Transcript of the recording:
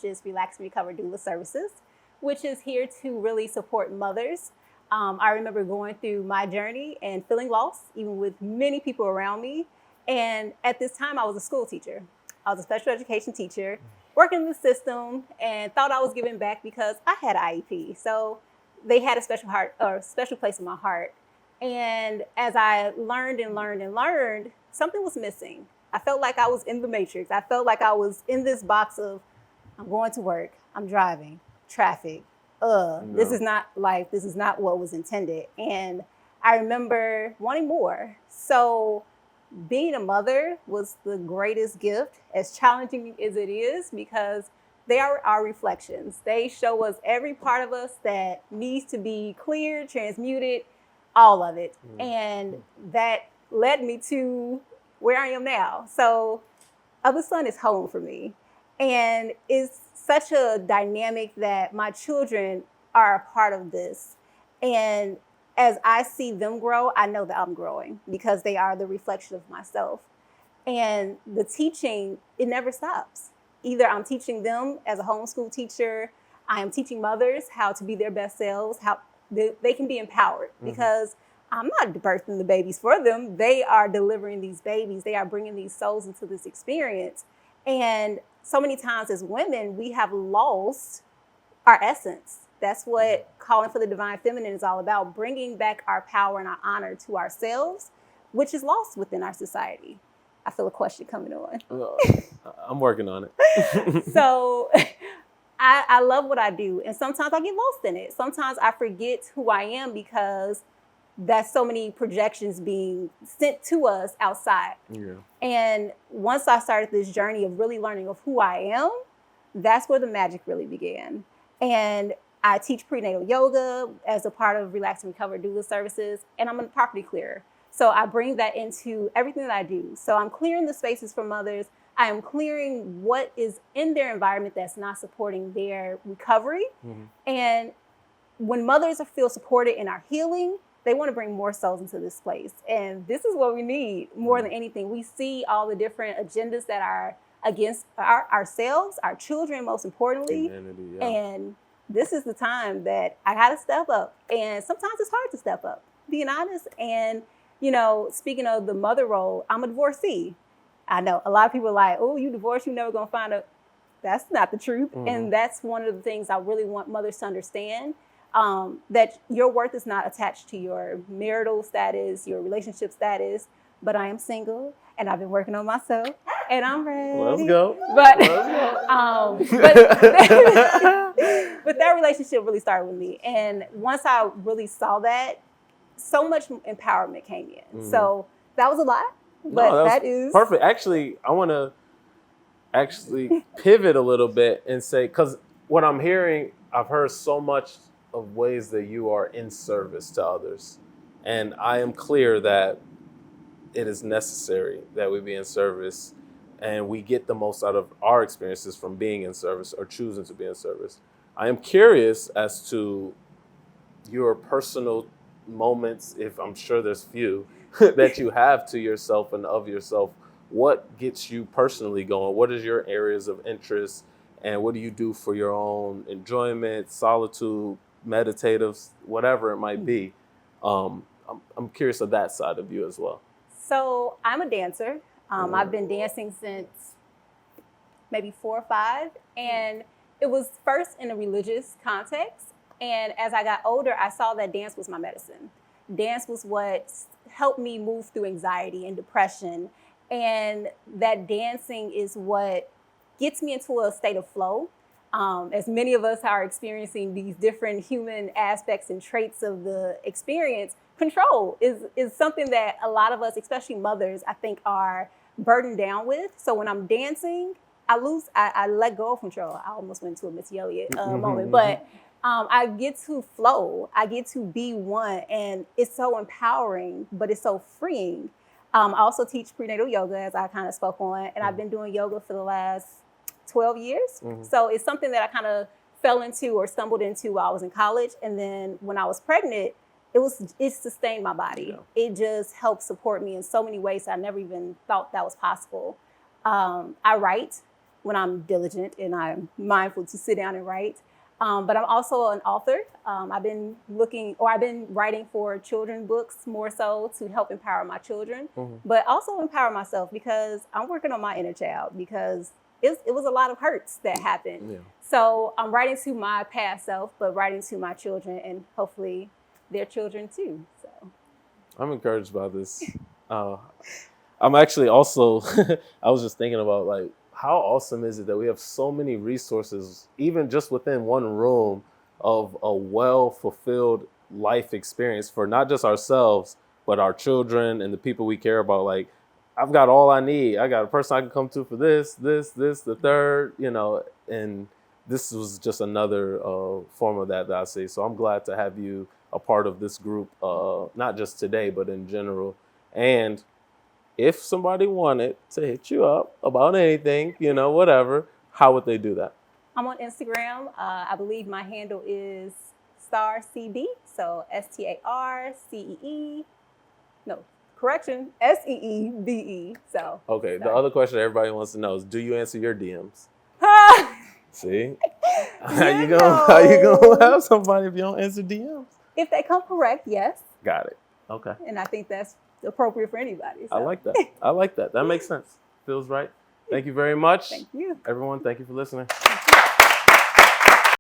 which is Relax and Recover Doula Services, which is here to really support mothers. I remember going through my journey and feeling lost, even with many people around me. And at this time, I was a school teacher. I was a special education teacher, working in the system, and thought I was giving back because I had an IEP. So they had a special place in my heart. And as I learned and learned and learned, something was missing. I felt like I was in the matrix. I felt like I was in this box of, I'm going to work, I'm driving, traffic. This is not life. This is not what was intended. And I remember wanting more. So being a mother was the greatest gift, as challenging as it is, because they are our reflections. They show us every part of us that needs to be cleared, transmuted, all of it. And that led me to where I am now. So Other Son is home for me. And it's such a dynamic that my children are a part of this. And as I see them grow, I know that I'm growing because they are the reflection of myself. And the teaching, it never stops. Either I'm teaching them as a homeschool teacher, I am teaching mothers how to be their best selves, how they can be empowered, because I'm not birthing the babies for them. They are delivering these babies. They are bringing these souls into this experience. And so many times as women, we have lost our essence. That's what calling for the divine feminine is all about, bringing back our power and our honor to ourselves, which is lost within our society. I feel a question coming on. I'm working on it. So I love what I do. And sometimes I get lost in it. Sometimes I forget who I am because that's so many projections being sent to us outside. Yeah. And once I started this journey of really learning of who I am, that's where the magic really began. And I teach prenatal yoga as a part of Relax and Recover Doula Services, and I'm a property clearer. So I bring that into everything that I do. So I'm clearing the spaces for mothers. I am clearing what is in their environment that's not supporting their recovery. And when mothers feel supported in our healing, they want to bring more souls into this place. And this is what we need more than anything. We see all the different agendas that are against ourselves, our children, most importantly. Humanity, yeah. And this is the time that I got to step up. And sometimes it's hard to step up, being honest. And, you know, speaking of the mother role, I'm a divorcee. I know a lot of people are like, oh, you divorced, you're never going to find a... That's not the truth. And that's one of the things I really want mothers to understand. That your worth is not attached to your marital status, your relationship status, but I am single and I've been working on myself and I'm ready. Let's go. But that relationship really started with me. And once I really saw that, so much empowerment came in. So that was a lot, but that is perfect. Actually, I want to pivot a little bit and say, because what I'm hearing, I've heard so much of ways that you are in service to others. And I am clear that it is necessary that we be in service and we get the most out of our experiences from being in service or choosing to be in service. I am curious as to your personal moments, if I'm sure there's few, that you have to yourself and of yourself. What gets you personally going? What is your areas of interest? And what do you do for your own enjoyment, solitude, meditative, whatever it might be? I'm curious of that side of you as well. So I'm a dancer. I've been dancing since maybe 4 or 5. And it was first in a religious context. And as I got older, I saw that dance was my medicine. Dance was what helped me move through anxiety and depression. And that dancing is what gets me into a state of flow. As many of us are experiencing these different human aspects and traits of the experience, control is something that a lot of us, especially mothers, I think are burdened down with. So when I'm dancing, I let go of control. I almost went into a Miss Elliott moment, but I get to flow. I get to be one, and it's so empowering, but it's so freeing. I also teach prenatal yoga, as I kind of spoke on, and I've been doing yoga for the last 12 years. So it's something that I kind of fell into or stumbled into while I was in college. And then when I was pregnant, it sustained my body. Yeah. It just helped support me in so many ways that I never even thought that was possible. I write. when I'm diligent and I'm mindful to sit down and write. But I'm also an author. I've been writing for children's books more so to help empower my children, but also empower myself because I'm working on my inner child because it was a lot of hurts that happened. Yeah. So I'm writing to my past self, but writing to my children and hopefully their children too. So I'm encouraged by this. I'm actually also, I was just thinking about like, how awesome is it that we have so many resources, even just within one room, of a well-fulfilled life experience for not just ourselves, but our children and the people we care about. Like, I've got all I need. I got a person I can come to for this, the third, and this was just another form of that I see. So I'm glad to have you a part of this group, not just today, but in general. And if somebody wanted to hit you up about anything, whatever, how would they do that? I'm on Instagram. I believe my handle is StarCB. So StarCee. No, correction, SEEBE. So okay. sorry. The other question everybody wants to know is, do you answer your DMs? See, how you gonna have somebody if you don't answer DMs? If they come correct, yes. Got it. Okay. And I think that's appropriate for anybody. So. I like that. That makes sense. Feels right. Thank you very much. Thank you. Everyone, thank you for listening.